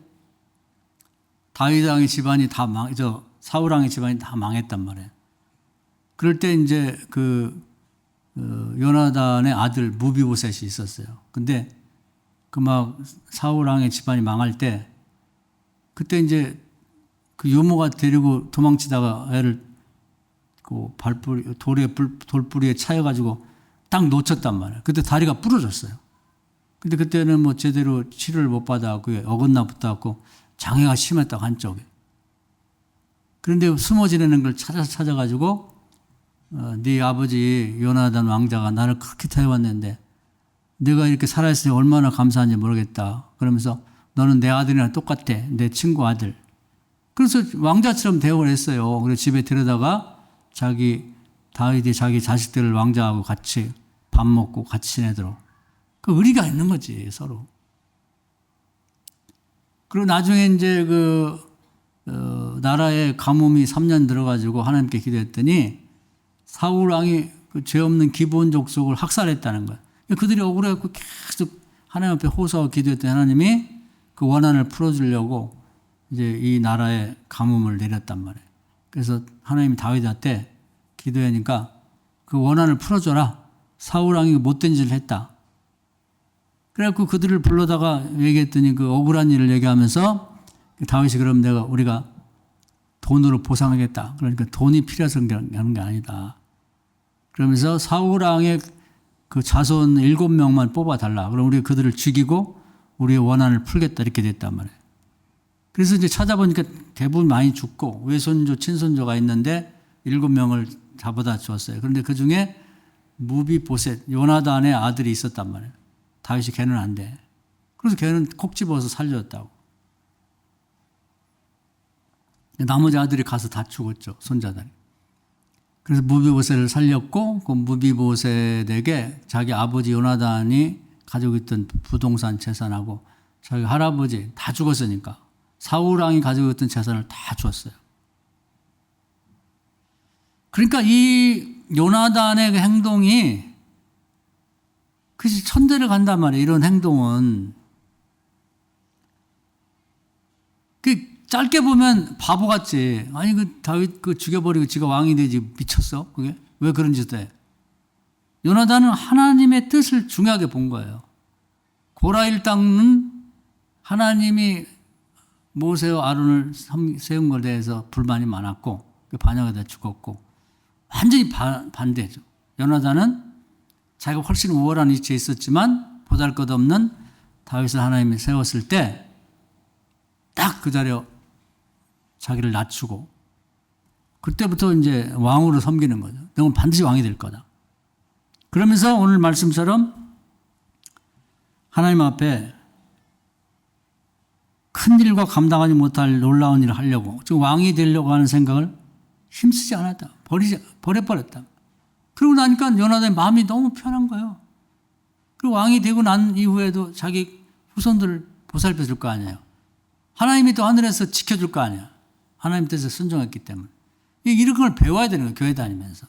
다윗 왕의 집안이 다 사울 왕의 집안이 다 망했단 말이에요. 그럴 때 이제 요나단의 아들 무비보셋이 있었어요. 근데 사울 왕의 집안이 망할 때 그때 이제 유모가 데리고 도망치다가 애를 돌뿌리에 차여가지고 딱 놓쳤단 말이에요. 그때 다리가 부러졌어요. 근데 그때는 뭐 제대로 치료를 못 받아갖고 어긋나 붙어갖고 장애가 심했다고 한쪽에. 그런데 숨어 지내는 걸 찾아가지고 네 아버지 요나단 왕자가 나를 그렇게 태워왔는데 네가 이렇게 살아있으니 얼마나 감사한지 모르겠다. 그러면서 너는 내 아들이랑 똑같아. 내 친구 아들. 그래서 왕자처럼 대우를 했어요. 그래서 집에 데려다가 다윗이 자기 자식들을 왕자하고 같이 밥 먹고 같이 지내도록. 그 의리가 있는 거지, 서로. 그리고 나중에 이제 나라에 가뭄이 3년 들어가지고 하나님께 기도했더니 사울 왕이 죄 없는 기브온 족속을 학살했다는 거야. 그들이 억울해갖고 계속 하나님 앞에 호소하고 기도했더니 하나님이 그 원한을 풀어주려고 이제 이 나라에 가뭄을 내렸단 말이에요. 그래서 하나님이 다윗한테 기도하니까 그 원한을 풀어줘라. 사울 왕이 못된 짓을 했다. 그래갖고 그들을 불러다가 얘기했더니 억울한 일을 얘기하면서 다윗이 그럼 우리가 돈으로 보상하겠다. 그러니까 돈이 필요해서 하는 게 아니다. 그러면서 사울 왕의 자손 7명만 뽑아달라. 그럼 우리가 그들을 죽이고 우리의 원한을 풀겠다. 이렇게 됐단 말이에요. 그래서 이제 찾아보니까 대부분 많이 죽고 외손주, 친손주가 있는데 7명을 잡아다 주었어요. 그런데 그 중에 무비보셋, 요나단의 아들이 있었단 말이에요. 다윗이 걔는 안 돼. 그래서 걔는 콕 집어서 살려줬다고. 나머지 아들이 가서 다 죽었죠. 손자들이. 그래서 무비보셋을 살렸고 그 무비보셋에게 자기 아버지 요나단이 가지고 있던 부동산 재산하고 자기 할아버지 다 죽었으니까 사울 왕이 가지고 있던 재산을 다 주었어요. 그러니까 이 요나단의 행동이 그것이 천대를 간단 말이에요. 이런 행동은. 짧게 보면 바보 같지. 아니 다윗 죽여버리고 지가 왕이 되지 미쳤어? 그게 왜 그런 짓을 해? 요나단은 하나님의 뜻을 중요하게 본 거예요. 고라 일당은 하나님이 모세와 아론을 세운 것에 대해서 불만이 많았고 반역에 대해 죽었고 완전히 반대죠. 요나단은 자기가 훨씬 우월한 위치에 있었지만 보잘것없는 다윗을 하나님이 세웠을 때 딱 그 자리에 자기를 낮추고 그때부터 이제 왕으로 섬기는 거죠. 너는 반드시 왕이 될 거다. 그러면서 오늘 말씀처럼 하나님 앞에 큰 일과 감당하지 못할 놀라운 일을 하려고, 즉 왕이 되려고 하는 생각을 힘쓰지 않았다. 버려버렸다. 그러고 나니까 요나단의 마음이 너무 편한 거예요. 그리고 왕이 되고 난 이후에도 자기 후손들을 보살펴 줄 거 아니에요. 하나님이 또 하늘에서 지켜줄 거 아니에요. 하나님 뜻에 순종했기 때문에. 이런 걸 배워야 되는 거예요. 교회 다니면서.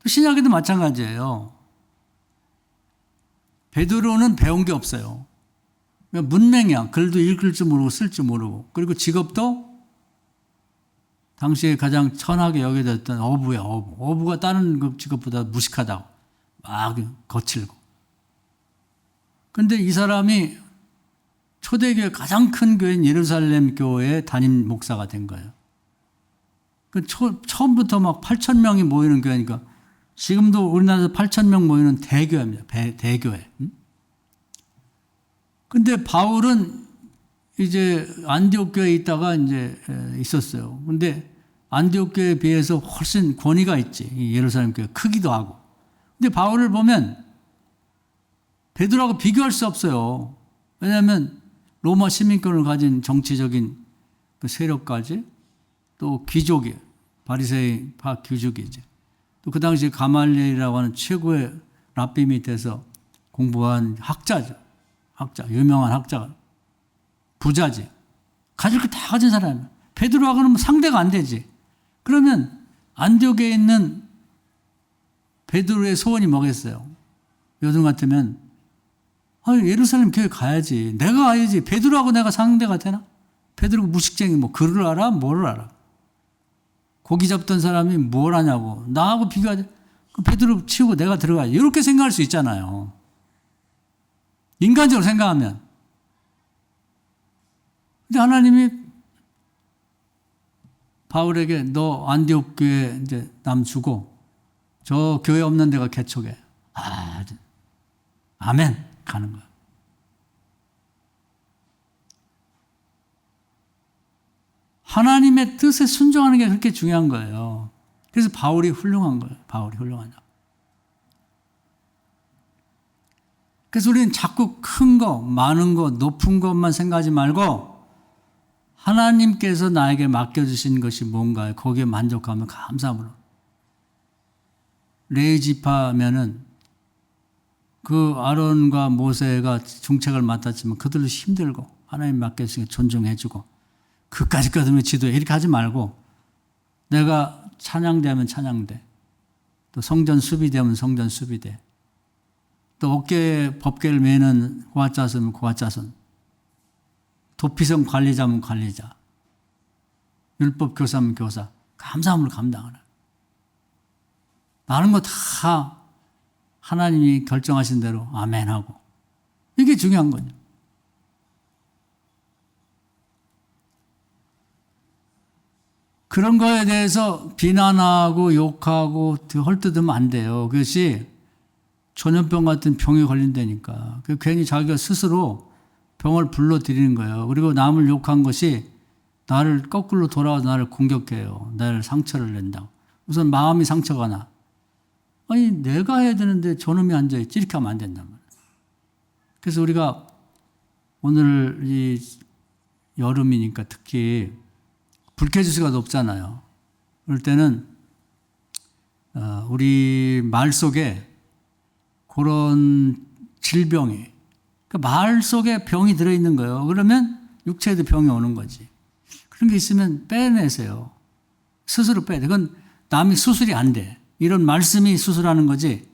또 신약에도 마찬가지예요. 베드로는 배운 게 없어요. 문맹이야. 글도 읽을 줄 모르고 쓸 줄 모르고. 그리고 직업도 당시에 가장 천하게 여겨졌던 어부야, 어부. 어부가 다른 직업보다 무식하다고. 막 거칠고. 근데 이 사람이 초대교회 가장 큰 교회인 예루살렘 교회의 담임 목사가 된 거예요. 처음부터 막 8,000명이 모이는 교회니까 지금도 우리나라에서 8,000명 모이는 대교회입니다. 대교회. 근데 바울은 이제 안디옥 교회에 있다가 이제 있었어요. 근데 안디옥 교회에 비해서 훨씬 권위가 있지. 이 예루살렘 교회 크기도 하고. 근데 바울을 보면 베드로하고 비교할 수 없어요. 왜냐하면 로마 시민권을 가진 정치적인 그 세력까지 또 귀족이 바리새인 귀족이지. 또 그 당시 가말리엘이라고 하는 최고의 랍비 밑에서 공부한 학자죠. 학자, 유명한 학자가 부자지. 가질 거 다 가진 사람이야. 베드로하고는 상대가 안 되지. 그러면 안디옥에 있는 베드로의 소원이 뭐겠어요? 요즘 같으면 예루살렘 교회 가야지. 내가 가야지. 베드로하고 내가 상대가 되나? 베드로가 무식쟁이 뭐 글을 알아? 뭐를 알아? 고기 잡던 사람이 뭘 하냐고. 나하고 비교하지. 베드로 치우고 내가 들어가야지. 이렇게 생각할 수 있잖아요. 인간적으로 생각하면. 근데 하나님이 바울에게 너 안디옥 교회 이제 남 주고 저 교회 없는 데가 개척해. 아멘. 가는 거야. 하나님의 뜻에 순종하는 게 그렇게 중요한 거예요. 그래서 바울이 훌륭한 거예요. 바울이 훌륭하다. 그래서 우리는 자꾸 큰 거, 많은 거, 높은 것만 생각하지 말고 하나님께서 나에게 맡겨주신 것이 뭔가요? 거기에 만족하면 감사함으로. 레위지파면은 그 아론과 모세가 중책을 맡았지만 그들도 힘들고 하나님 맡겨주신 게 존중해주고 그까지 거두면 지도해. 이렇게 하지 말고 내가 찬양대하면 찬양대. 또 성전 수비대하면 성전 수비대. 또 어깨에 법궤를 매는 고아자손은 고아자손. 도피성 관리자면 관리자. 율법 교사면 교사. 감사함을 감당하라. 많은 거 다 하나님이 결정하신 대로 아멘하고. 이게 중요한 거죠. 그런 거에 대해서 비난하고 욕하고 헐뜯으면 안 돼요. 그것이 전염병 같은 병에 걸린다니까. 괜히 자기가 스스로 병을 불러들이는 거예요. 그리고 남을 욕한 것이 나를 거꾸로 돌아와서 나를 공격해요. 나를 상처를 낸다고. 우선 마음이 상처가 나. 아니 내가 해야 되는데 저놈이 앉아있지. 이렇게 하면 안 된단 말이에요. 그래서 우리가 오늘 이 여름이니까 특히 불쾌지수가 높잖아요. 그럴 때는 우리 말 속에 그런 질병이, 그러니까 말 속에 병이 들어있는 거예요. 그러면 육체에도 병이 오는 거지. 그런 게 있으면 빼내세요. 스스로 빼야 돼. 그건 남이 수술이 안 돼. 이런 말씀이 수술하는 거지.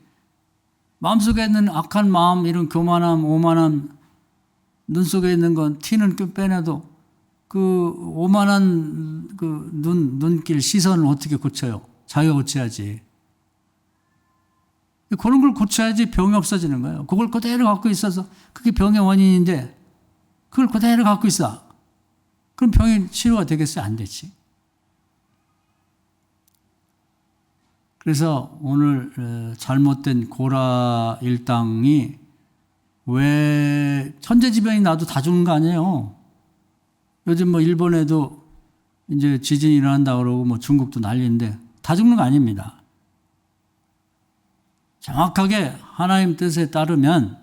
마음속에 있는 악한 마음, 이런 교만함, 오만함, 눈 속에 있는 건 티는 빼내도 그 오만한 그 눈길, 시선을 어떻게 고쳐요? 자기가 고쳐야지. 그런 걸 고쳐야지 병이 없어지는 거예요. 그걸 그대로 갖고 있어서 그게 병의 원인인데 그걸 그대로 갖고 있어. 그럼 병이 치료가 되겠어요? 안 되지. 그래서 오늘 잘못된 고라 일당이 왜 천재지변이 나도 다 죽는 거 아니에요? 요즘 뭐 일본에도 이제 지진이 일어난다 그러고 뭐 중국도 난리인데 다 죽는 거 아닙니다. 정확하게 하나님 뜻에 따르면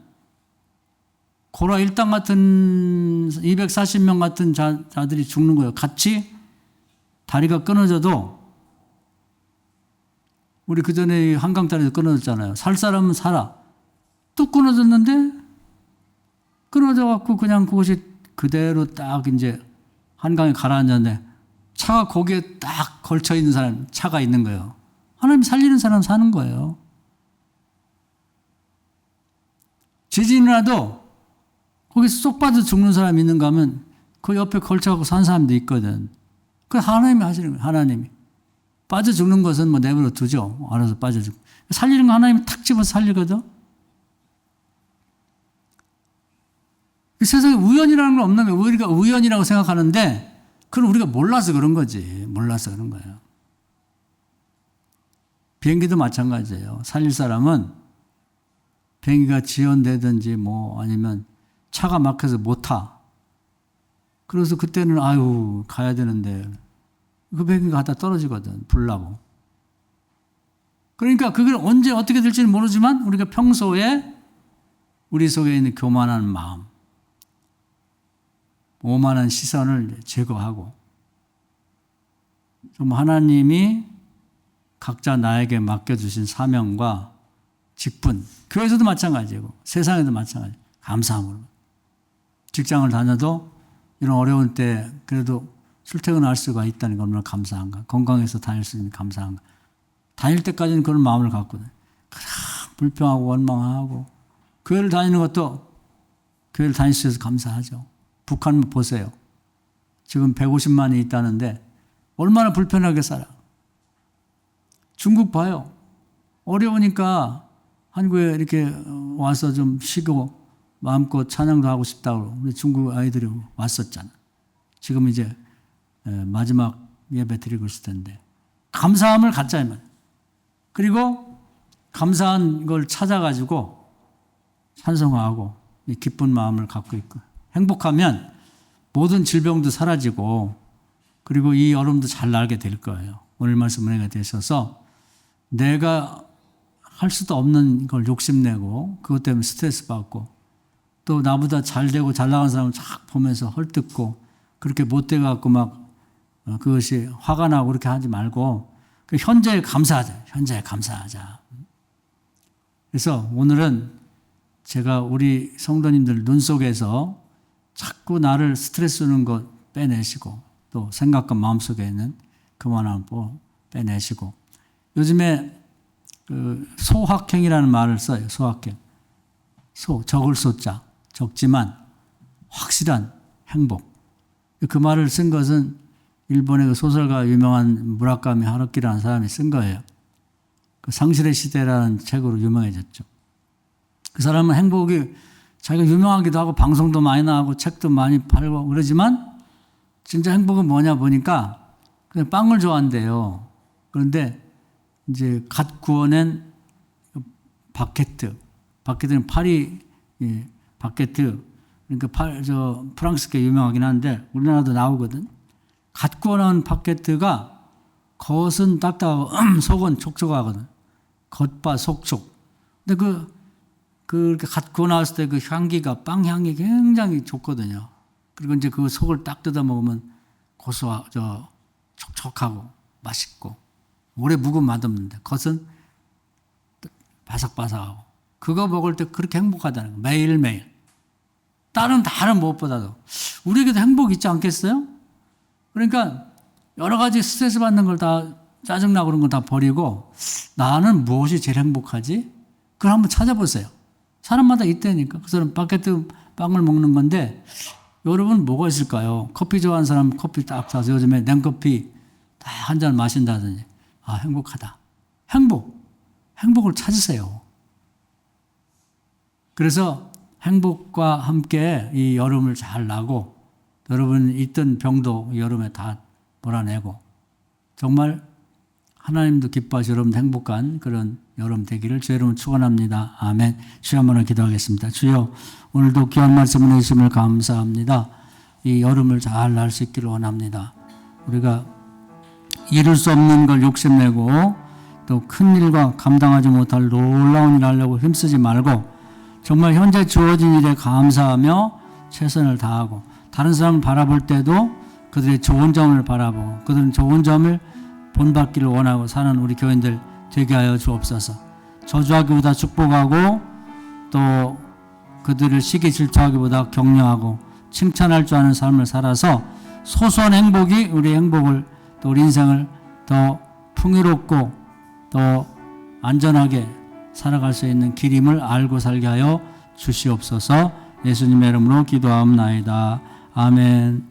고라 일당 같은 240명 같은 자들이 죽는 거예요. 같이 다리가 끊어져도 우리 그 전에 한강다리에서 끊어졌잖아요. 살 사람은 살아. 또 끊어졌는데 끊어져 갖고 그냥 그것이 그대로 딱 이제 한강에 가라앉았는데 차가 거기에 딱 걸쳐 있는 사람, 차가 있는 거예요. 하나님 살리는 사람 사는 거예요. 지진이 나도 거기 쏙 빠져 죽는 사람이 있는가 하면 그 옆에 걸쳐갖고 산 사람도 있거든. 그 하나님이 하시는 거예요. 하나님이. 빠져 죽는 것은 뭐 내버려 두죠. 알아서 빠져 죽고. 살리는 거 하나님이 탁 집어서 살리거든. 이 세상에 우연이라는 건 없는 거예요. 우리가 우연이라고 생각하는데 그건 우리가 몰라서 그런 거지. 몰라서 그런 거예요. 비행기도 마찬가지예요. 살릴 사람은 비행기가 지연되든지 뭐 아니면 차가 막혀서 못 타. 그래서 그때는 아유 가야 되는데 그 비행기가 가다 떨어지거든. 불나고. 그러니까 그걸 언제 어떻게 될지는 모르지만 우리가 평소에 우리 속에 있는 교만한 마음, 오만한 시선을 제거하고 좀 하나님이 각자 나에게 맡겨주신 사명과 직분, 교회에서도 마찬가지고 세상에도 마찬가지고 감사함으로 직장을 다녀도 이런 어려운 때 그래도 출퇴근할 수가 있다는 게 얼마나 감사한가. 건강해서 다닐 수 있는 감사한가. 다닐 때까지는 그런 마음을 갖거든. 불평하고 원망하고 교회를 다니는 것도 교회를 다닐 수 있어서 감사하죠. 북한 보세요. 지금 150만이 있다는데 얼마나 불편하게 살아. 중국 봐요. 어려우니까 한국에 이렇게 와서 좀 쉬고 마음껏 찬양도 하고 싶다고 우리 중국 아이들이 왔었잖아. 지금 이제 마지막 예배 드리고 있을 텐데 감사함을 갖자 이 말. 그리고 감사한 걸 찾아가지고 찬송하고 기쁜 마음을 갖고 있고 행복하면 모든 질병도 사라지고 그리고 이 여름도 잘 날게 될 거예요. 오늘 말씀 은혜가 되셔서 내가 할 수도 없는 걸 욕심내고 그것 때문에 스트레스 받고 또 나보다 잘 되고 잘 나간 사람을 쫙 보면서 헐뜯고 그렇게 못돼 갖고 막 그것이 화가 나고 그렇게 하지 말고 현재에 감사하자. 현재에 감사하자. 그래서 오늘은 제가 우리 성도님들 눈 속에서 자꾸 나를 스트레스 주는 것 빼내시고 또 생각과 마음속에 있는 그만한 거 빼내시고 요즘에 그 소확행이라는 말을 써요. 소확행. 적을 소자. 적지만 확실한 행복. 그 말을 쓴 것은 일본의 그 소설가 유명한 무라카미 하루키라는 사람이 쓴 거예요. 그 상실의 시대라는 책으로 유명해졌죠. 그 사람은 행복이 자기가 유명하기도 하고 방송도 많이 나가고 책도 많이 팔고 그러지만 진짜 행복은 뭐냐 보니까 그냥 빵을 좋아한대요. 그런데 이제 갓 구워낸 바게트는 파리 바게트 그러니까 프랑스게 유명하긴 한데 우리나라도 나오거든. 갓 구워놓은 바게트가 겉은 딱딱하고 속은 촉촉하거든. 겉바 속촉. 근데 그렇게 갓 구워 나왔을 때 그 향기가 빵 향이 굉장히 좋거든요. 그리고 이제 그 속을 딱 뜯어 먹으면 촉촉하고 맛있고 오래 묵으면 맛없는데 겉은 바삭바삭하고 그거 먹을 때 그렇게 행복하다는 거예요. 매일매일. 다른 무엇보다도 우리에게도 행복 있지 않겠어요? 그러니까 여러 가지 스트레스 받는 걸 다 짜증나고 그런 걸 다 버리고 나는 무엇이 제일 행복하지? 그걸 한번 찾아보세요. 사람마다 있다니까. 그 사람 바게트 빵을 먹는 건데 여러분 뭐가 있을까요? 커피 좋아하는 사람 커피 딱 사서 요즘에 냉커피 딱 한 잔 마신다든지 아 행복하다. 행복을 찾으세요. 그래서 행복과 함께 이 여름을 잘 나고 여러분 있던 병도 여름에 다 몰아내고 정말 하나님도 기뻐하시고 여러분 행복한 그런 여름 되기를 주의 이름으로 축원합니다. 아멘. 주여 한번 기도하겠습니다. 주여 오늘도 귀한 말씀을 해주심을 감사합니다. 이 여름을 잘 날 수 있기를 원합니다. 우리가 이룰 수 없는 걸 욕심내고 또 큰 일과 감당하지 못할 놀라운 일을 하려고 힘쓰지 말고 정말 현재 주어진 일에 감사하며 최선을 다하고 다른 사람을 바라볼 때도 그들의 좋은 점을 바라보고 그들은 좋은 점을 본받기를 원하고 사는 우리 교인들 되게 하여 주옵소서. 저주하기보다 축복하고 또 그들을 시기 질투하기보다 격려하고 칭찬할 줄 아는 삶을 살아서 소소한 행복이 우리 행복을 또 우리 인생을 더 풍요롭고 더 안전하게 살아갈 수 있는 길임을 알고 살게 하여 주시옵소서. 예수님의 이름으로 기도하옵나이다. 아멘.